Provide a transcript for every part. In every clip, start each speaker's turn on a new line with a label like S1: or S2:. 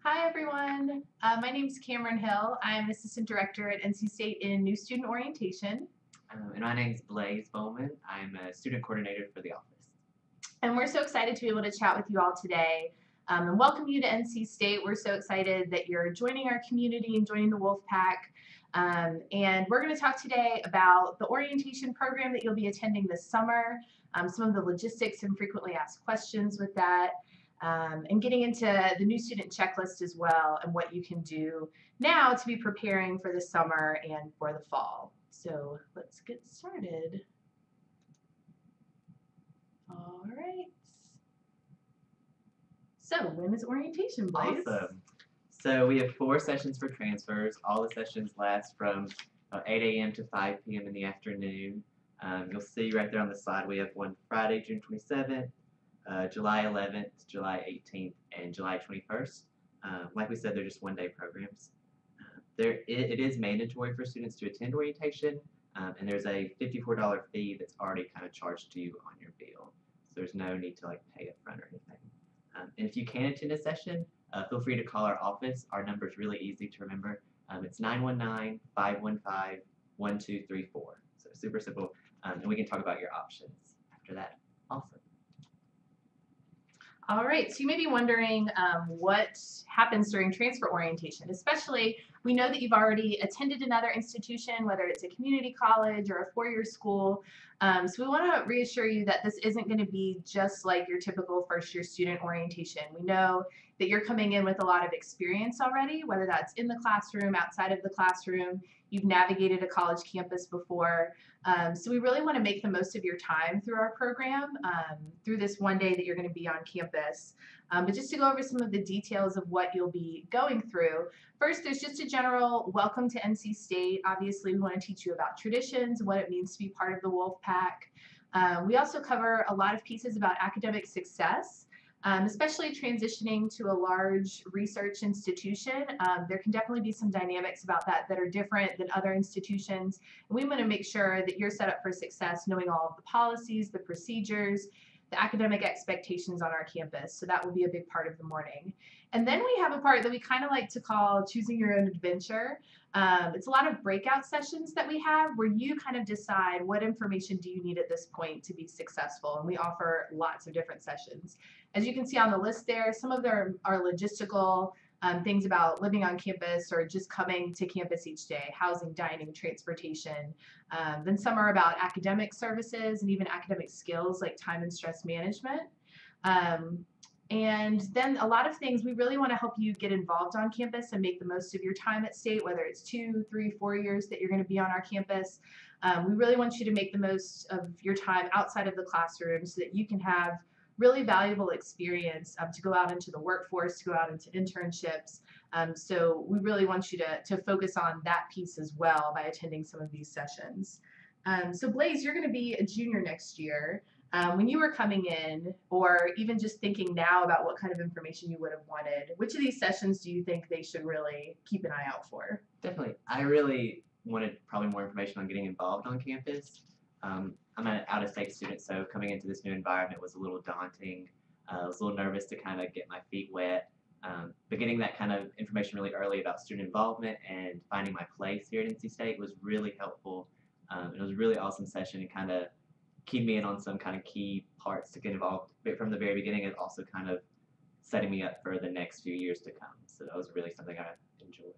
S1: Hi everyone, my name is Cameron Hill. I'm Assistant Director at NC State in New Student Orientation,
S2: And my name is Blaze Bowman. I'm a student coordinator for the office.
S1: and we're so excited to be able to chat with you all today and welcome you to NC State. We're so excited that you're joining our community and joining the Wolfpack. And we're going to talk today about the orientation program that you'll be attending this summer, some of the logistics and frequently asked questions with that, and getting into the new student checklist as well and what you can do now to be preparing for the summer and for the fall. So let's get started. All right. So when is orientation, Blaze?
S2: Awesome. So we have 4 sessions for transfers. All the sessions last from 8 a.m. to 5 p.m. in the afternoon. You'll see right there on the slide we have one Friday, June 27th, July 11th, July 18th, and July 21st. Like we said, they're just one-day programs. It is mandatory for students to attend orientation, and there's a $54 fee that's already kind of charged to you on your bill. So there's no need to pay up front or anything. And if you can attend a session, feel free to call our office. Our number is really easy to remember. It's 919-515-1234. So super simple, and we can talk about your options after that. Awesome.
S1: All right, so you may be wondering what happens during transfer orientation, especially we know that you've already attended another institution, whether it's a community college or a four-year school. So we want to reassure you that this isn't going to be just like your typical first-year student orientation. We know that you're coming in with a lot of experience already, whether that's in the classroom, outside of the classroom, you've navigated a college campus before. So we really want to make the most of your time through our program, through this one day that you're going to be on campus. But just to go over some of the details of what you'll be going through, first there's just a general welcome to NC State. Obviously we want to teach you about traditions, what it means to be part of the Wolfpack. We also cover a lot of pieces about academic success. Especially transitioning to a large research institution. There can definitely be some dynamics about that that are different than other institutions. And we want to make sure that you're set up for success knowing all of the policies, the procedures, the academic expectations on our campus. So that will be a big part of the morning. And then we have a part that we kind of like to call choosing your own adventure. It's a lot of breakout sessions that we have where you kind of decide what information do you need at this point to be successful. And we offer lots of different sessions. As you can see on the list there, some of them are logistical, things about living on campus or just coming to campus each day, housing, dining, transportation. Then some are about academic services and even academic skills like time and stress management. And then a lot of things, we really want to help you get involved on campus and make the most of your time at State, whether it's 2, 3, 4 years that you're going to be on our campus. We really want you to make the most of your time outside of the classroom so that you can have really valuable experience to go out into the workforce, to go out into internships. So we really want you to focus on that piece as well by attending some of these sessions. So Blaze, you're going to be a junior next year. When you were coming in, or even just thinking now about what kind of information you would have wanted, which of these sessions do you think they should really keep an eye out for?
S2: Definitely. I really wanted probably more information on getting involved on campus. I'm an out-of-state student, so coming into this new environment was a little daunting. I was a little nervous to kind of get my feet wet. But getting that kind of information really early about student involvement and finding my place here at NC State was really helpful. It was a really awesome session and kind of keyed me in on some kind of key parts to get involved from the very beginning, and also kind of setting me up for the next few years to come. So that was really something I enjoyed.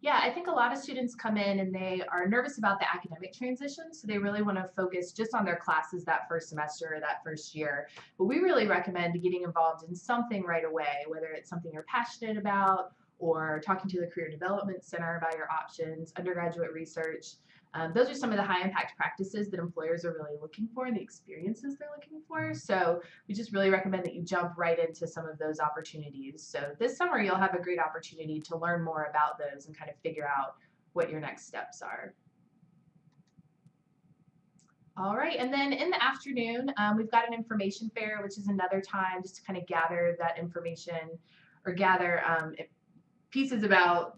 S1: Yeah, I think a lot of students come in and they are nervous about the academic transition, so they really want to focus just on their classes that first semester or that first year. But we really recommend getting involved in something right away, whether it's something you're passionate about or talking to the Career Development Center about your options, undergraduate research. Those are some of the high impact practices that employers are really looking for and the experiences they're looking for. So we just really recommend that you jump right into some of those opportunities. So this summer you'll have a great opportunity to learn more about those and kind of figure out what your next steps are. All right, and then in the afternoon, we've got an information fair, which is another time just to kind of gather that information or gather pieces about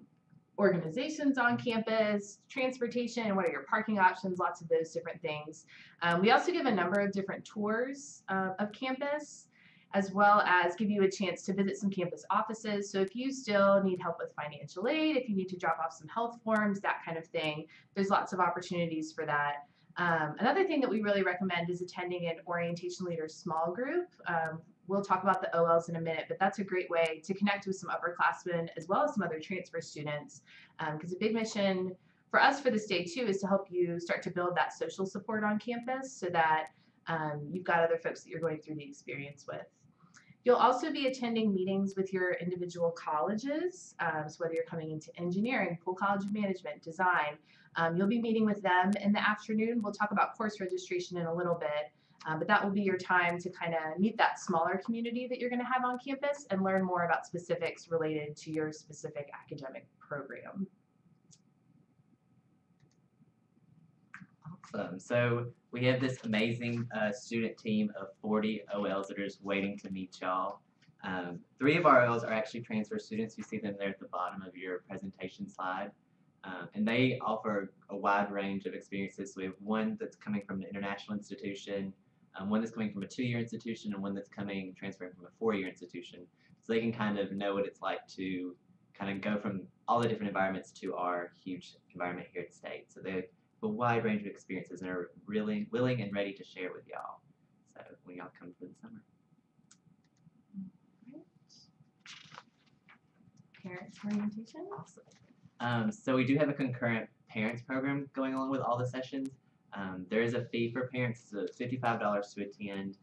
S1: organizations on campus, transportation, and what are your parking options, lots of those different things. We also give a number of different tours of campus. as well as give you a chance to visit some campus offices. So if you still need help with financial aid, if you need to drop off some health forms, that kind of thing, there's lots of opportunities for that. Another thing that we really recommend is attending an orientation leaders small group. We'll talk about the OLs in a minute, but that's a great way to connect with some upperclassmen as well as some other transfer students, because a big mission for us for this day too is to help you start to build that social support on campus so that you've got other folks that you're going through the experience with. You'll also be attending meetings with your individual colleges, so whether you're coming into engineering, Poole College of Management, design, you'll be meeting with them in the afternoon. We'll talk about course registration in a little bit, but that will be your time to kind of meet that smaller community that you're going to have on campus and learn more about specifics related to your specific academic program.
S2: Awesome. So we have this amazing student team of 40 OLs that are just waiting to meet y'all. 3 of our OLs are actually transfer students. You see them there at the bottom of your presentation slide. And they offer a wide range of experiences. So we have one that's coming from an international institution, one that's coming from a 2-year institution, and one that's transferring from a 4-year institution. So they can kind of know what it's like to kind of go from all the different environments to our huge environment here at State. So they have a wide range of experiences and are really willing and ready to share with y'all. So when y'all come for the summer.
S1: Parents orientation.
S2: Awesome. So we do have a concurrent parents program going along with all the sessions. There is a fee for parents, so it's $55 to attend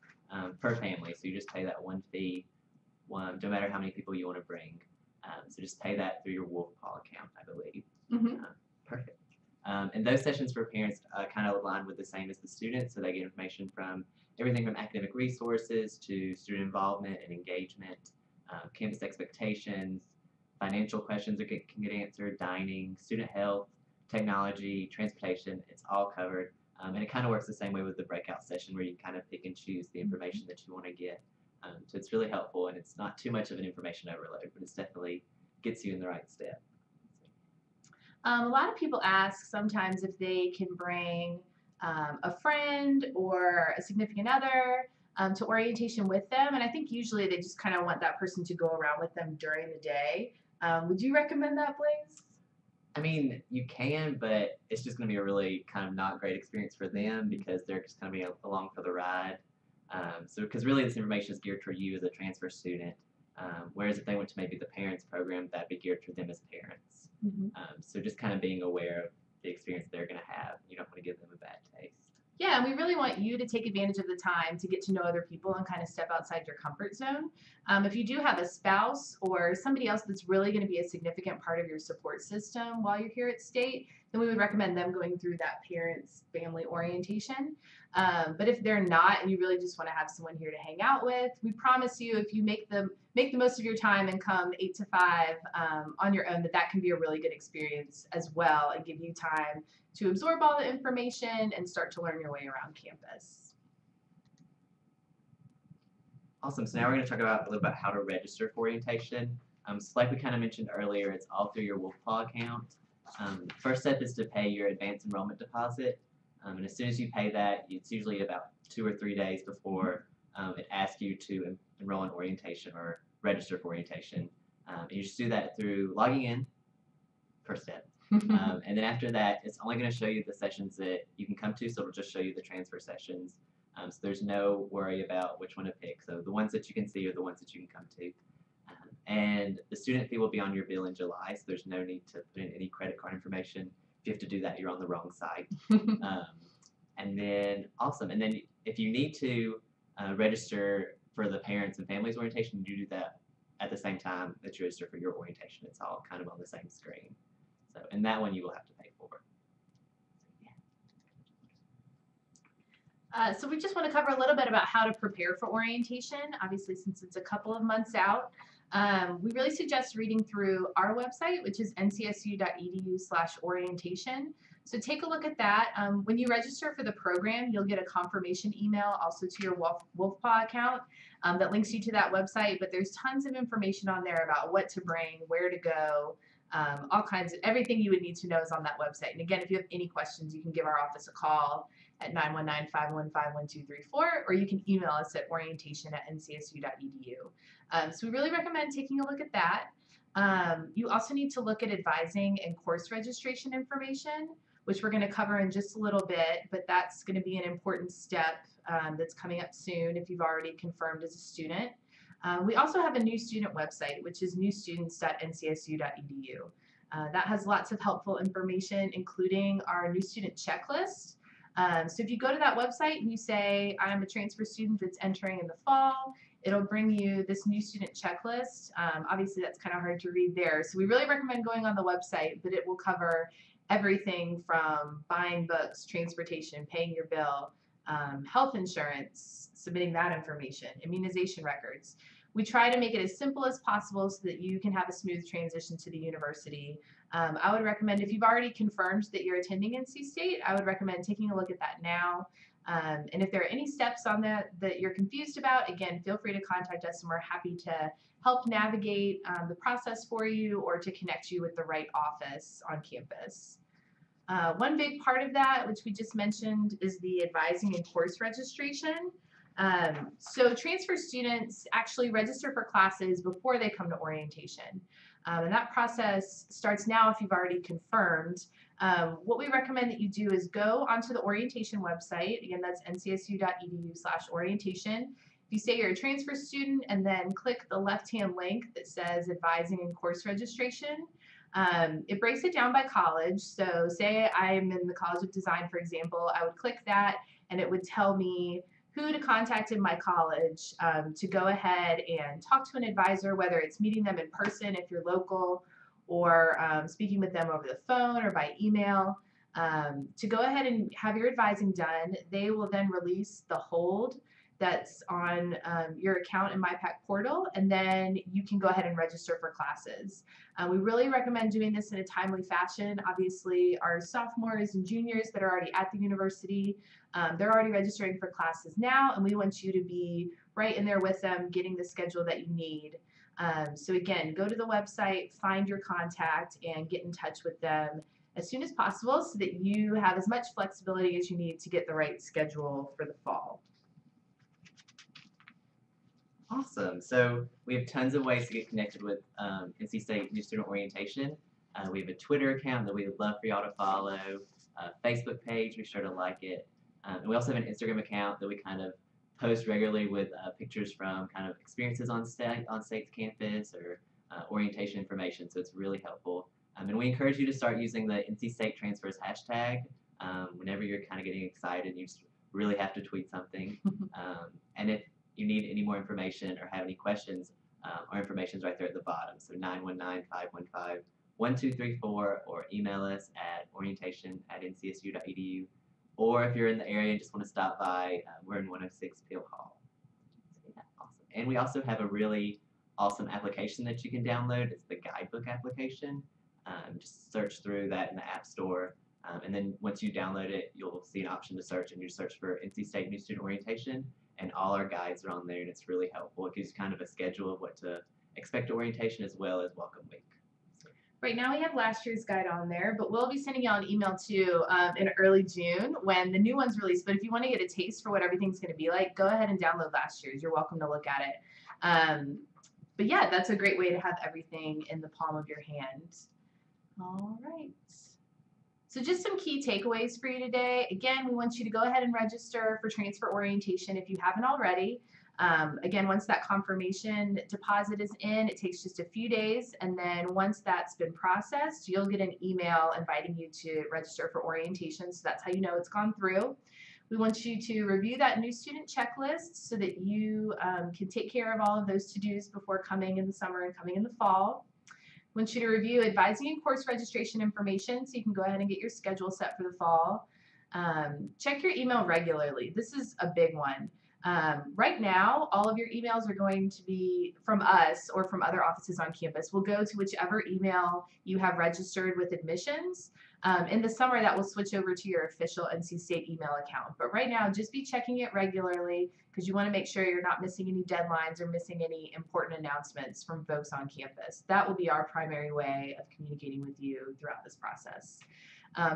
S2: per family. So you just pay that one fee, no matter how many people you want to bring. So just pay that through your wolfpack account, I believe.
S1: Mm-hmm.
S2: Perfect. And those sessions for parents kind of align with the same as the students, so they get information from everything from academic resources to student involvement and engagement, campus expectations, financial questions that can get answered, dining, student health, technology, transportation. It's all covered. And it kind of works the same way with the breakout session where you kind of pick and choose the information that you want to get. So it's really helpful, and it's not too much of an information overload, but it's definitely gets you in the right step.
S1: A lot of people ask sometimes if they can bring a friend or a significant other to orientation with them, and I think usually they just kind of want that person to go around with them during the day. Would you recommend that, Blaze?
S2: I mean, you can, but it's just going to be a really kind of not great experience for them because they're just going to be along for the ride. So, because really this information is geared toward you as a transfer student, whereas if they went to maybe the parents program, that'd be geared toward them as parents.
S1: Mm-hmm.
S2: So just kind of being aware of the experience they're going to have. You don't want to give them a bad taste.
S1: Yeah, and we really want you to take advantage of the time to get to know other people and kind of step outside your comfort zone. If you do have a spouse or somebody else that's really going to be a significant part of your support system while you're here at State, then we would recommend them going through that parents family orientation. But if they're not and you really just want to have someone here to hang out with, we promise you if you make the most of your time and come 8 to 5 on your own, that can be a really good experience as well and give you time to absorb all the information and start to learn your way around campus.
S2: Awesome. So now we're going to talk about a little about how to register for orientation. So like we kind of mentioned earlier, it's all through your wolfpack account. First step is to pay your advance enrollment deposit. And as soon as you pay that, it's usually about 2 or 3 days before it asks you to enroll in orientation or register for orientation. And you just do that through logging in, first step. And then after that, it's only going to show you the sessions that you can come to, so it'll just show you the transfer sessions. So there's no worry about which one to pick. So the ones that you can see are the ones that you can come to. And the student fee will be on your bill in July, so there's no need to put in any credit card information. If you have to do that, you're on the wrong site. And then, awesome. And then if you need to register for the parents and families orientation, you do that at the same time that you register for your orientation. It's all kind of on the same screen. So, and that one you will have to pay for.
S1: So we just want to cover a little bit about how to prepare for orientation. Obviously, since it's a couple of months out, we really suggest reading through our website, which is ncsu.edu/orientation. So take a look at that. When you register for the program, you'll get a confirmation email also to your wolfpack account that links you to that website. But there's tons of information on there about what to bring, where to go, all kinds of everything you would need to know is on that website. And again, if you have any questions, you can give our office a call at 919-515-1234, or you can email us at orientation@ncsu.edu. So we really recommend taking a look at that. You also need to look at advising and course registration information, which we're going to cover in just a little bit, but that's going to be an important step that's coming up soon if you've already confirmed as a student. We also have a new student website, which is newstudents.ncsu.edu. That has lots of helpful information, including our new student checklist. So if you go to that website and you say, I'm a transfer student that's entering in the fall, it'll bring you this new student checklist. Obviously, that's kind of hard to read there. So we really recommend going on the website, but it will cover everything from buying books, transportation, paying your bill, health insurance, submitting that information, immunization records. We try to make it as simple as possible so that you can have a smooth transition to the university. I would recommend, if you've already confirmed that you're attending NC State, I would recommend taking a look at that now. And if there are any steps on that you're confused about, again, feel free to contact us and we're happy to help navigate the process for you or to connect you with the right office on campus. One big part of that, which we just mentioned, is the advising and course registration. So transfer students actually register for classes before they come to orientation. And that process starts now if you've already confirmed. What we recommend that you do is go onto the orientation website. Again, that's ncsu.edu/orientation. If you say you're a transfer student and then click the left-hand link that says advising and course registration, it breaks it down by college. So say I'm in the College of Design, for example, I would click that and it would tell me who to contact in my college to go ahead and talk to an advisor, whether it's meeting them in person if you're local, or speaking with them over the phone or by email, to go ahead and have your advising done. They will then release the hold that's on your account in MyPack portal, and then you can go ahead and register for classes. We really recommend doing this in a timely fashion. Obviously, our sophomores and juniors that are already at the university, they're already registering for classes now, and we want you to be right in there with them, getting the schedule that you need. So again, go to the website, find your contact, and get in touch with them as soon as possible so that you have as much flexibility as you need to get the right schedule for the fall.
S2: Awesome. So we have tons of ways to get connected with NC State New Student Orientation. We have a Twitter account that we would love for y'all to follow, a Facebook page, be sure to like it. And we also have an Instagram account that we kind of post regularly with pictures from kind of experiences on State's campus or orientation information, so it's really helpful. And we encourage you to start using the NC State Transfers hashtag whenever you're kind of getting excited. You just really have to tweet something. And if you need any more information or have any questions, our information is right there at the bottom. So 919-515-1234, or email us at orientation@ncsu.edu. Or if you're in the area and just want to stop by, we're in 106 Peel Hall. So yeah, awesome. And we also have a really awesome application that you can download. It's the guidebook application. Just search through that in the App Store. And then once you download it, you'll see an option to search, and you search for NC State New Student Orientation, and all our guides are on there, and it's really helpful. It gives you kind of a schedule of what to expect at orientation as well as welcome week.
S1: Right now we have last year's guide on there, but we'll be sending y'all an email too in early June when the new one's released. But if you want to get a taste for what everything's going to be like, go ahead and download last year's. You're welcome to look at it. But yeah, that's a great way to have everything in the palm of your hand. All right. So just some key takeaways for you today. Again, we want you to go ahead and register for transfer orientation if you haven't already. Again, once that confirmation deposit is in, it takes just a few days, and then once that's been processed, you'll get an email inviting you to register for orientation, so that's how you know it's gone through. We want you to review that new student checklist so that you can take care of all of those to-dos before coming in the summer and coming in the fall. We want you to review advising and course registration information so you can go ahead and get your schedule set for the fall. Check your email regularly. This is a big one. Right now, all of your emails are going to be from us or from other offices on campus. We'll go to whichever email you have registered with admissions. In the summer, that will switch over to your official NC State email account. But right now, just be checking it regularly because you want to make sure you're not missing any deadlines or missing any important announcements from folks on campus. That will be our primary way of communicating with you throughout this process.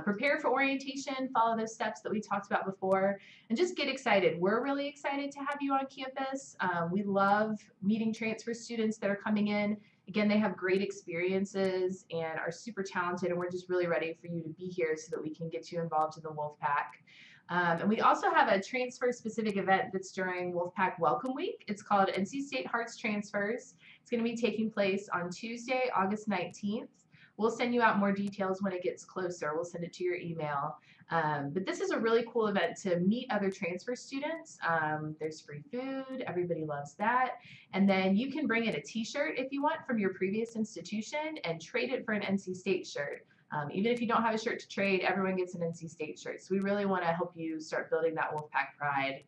S1: Prepare for orientation, follow those steps that we talked about before, and just get excited. We're really excited to have you on campus. We love meeting transfer students that are coming in. Again, they have great experiences and are super talented, and we're just really ready for you to be here so that we can get you involved in the Wolfpack. And we also have a transfer-specific event that's during Wolfpack Welcome Week. It's called NC State Hearts Transfers. It's going to be taking place on Tuesday, August 19th. We'll send you out more details when it gets closer. We'll send it to your email. But this is a really cool event to meet other transfer students. There's free food. Everybody loves that. And then you can bring in a t-shirt if you want from your previous institution and trade it for an NC State shirt. Even if you don't have a shirt to trade, everyone gets an NC State shirt. So we really want to help you start building that Wolfpack pride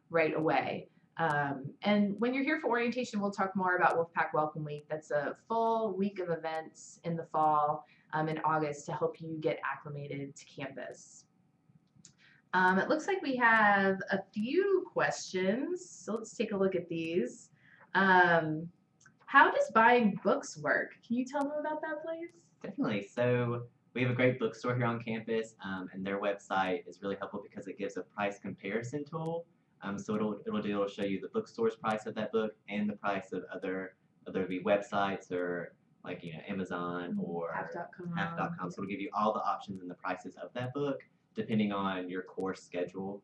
S1: right away. And when you're here for orientation, we'll talk more about Wolfpack Welcome Week. That's a full week of events in the fall in August to help you get acclimated to campus. It looks like we have a few questions, so let's take a look at these. How does buying books work? Can you tell them about that, please?
S2: Definitely. So we have a great bookstore here on campus, and their website is really helpful because it gives a price comparison tool. So it'll show you the bookstore's price of that book and the price of other, whether it be websites or like Amazon or half.com. So it'll give you all the options and the prices of that book depending on your course schedule.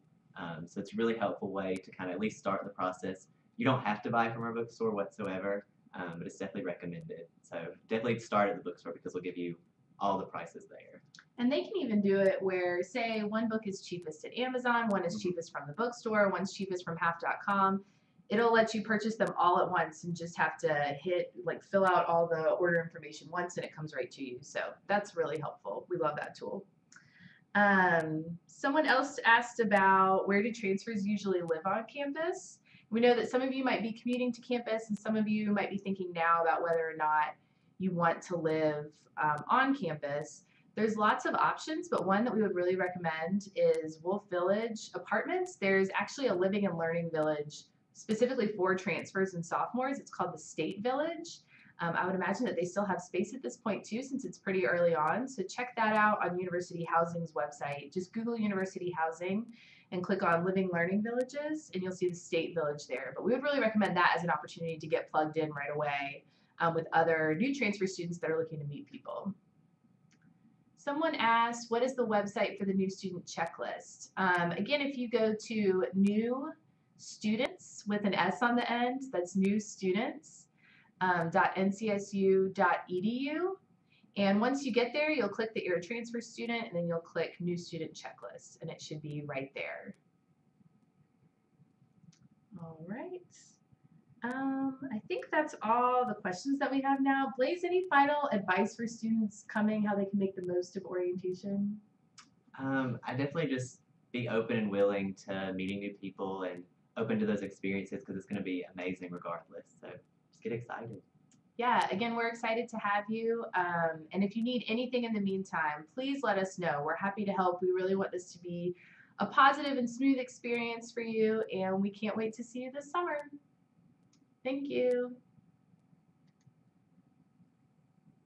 S2: So it's a really helpful way to kind of at least start the process. You don't have to buy from our bookstore whatsoever, but it's definitely recommended. So definitely start at the bookstore because it'll give you all the prices there.
S1: And they can even do it where, say, one book is cheapest at Amazon, one is cheapest from the bookstore, one's cheapest from half.com. It'll let you purchase them all at once and just have to fill out all the order information once and it comes right to you. So that's really helpful. We love that tool. Someone else asked about where do transfers usually live on campus. We know that some of you might be commuting to campus and some of you might be thinking now about whether or not you want to live on campus. There's lots of options, but one that we would really recommend is Wolf Village Apartments. There's actually a living and learning village specifically for transfers and sophomores. It's called the State Village. I would imagine that they still have space at this point too, since it's pretty early on. So check that out on University Housing's website. Just Google University Housing and click on Living Learning Villages, and you'll see the State Village there. But we would really recommend that as an opportunity to get plugged in right away with other new transfer students that are looking to meet people. Someone asked, what is the website for the new student checklist? Again, if you go to New Students with an S on the end, that's New Students. .ncsu.edu, and once you get there you'll click that you're a transfer student and then you'll click New Student Checklist and it should be right there. All right, I think that's all the questions that we have now. Blaze, any final advice for students coming, how they can make the most of orientation?
S2: I definitely just be open and willing to meeting new people and open to those experiences because it's going to be amazing regardless. So just get excited.
S1: Yeah, again, we're excited to have you. And if you need anything in the meantime, please let us know. We're happy to help. We really want this to be a positive and smooth experience for you, and we can't wait to see you this summer. Thank you.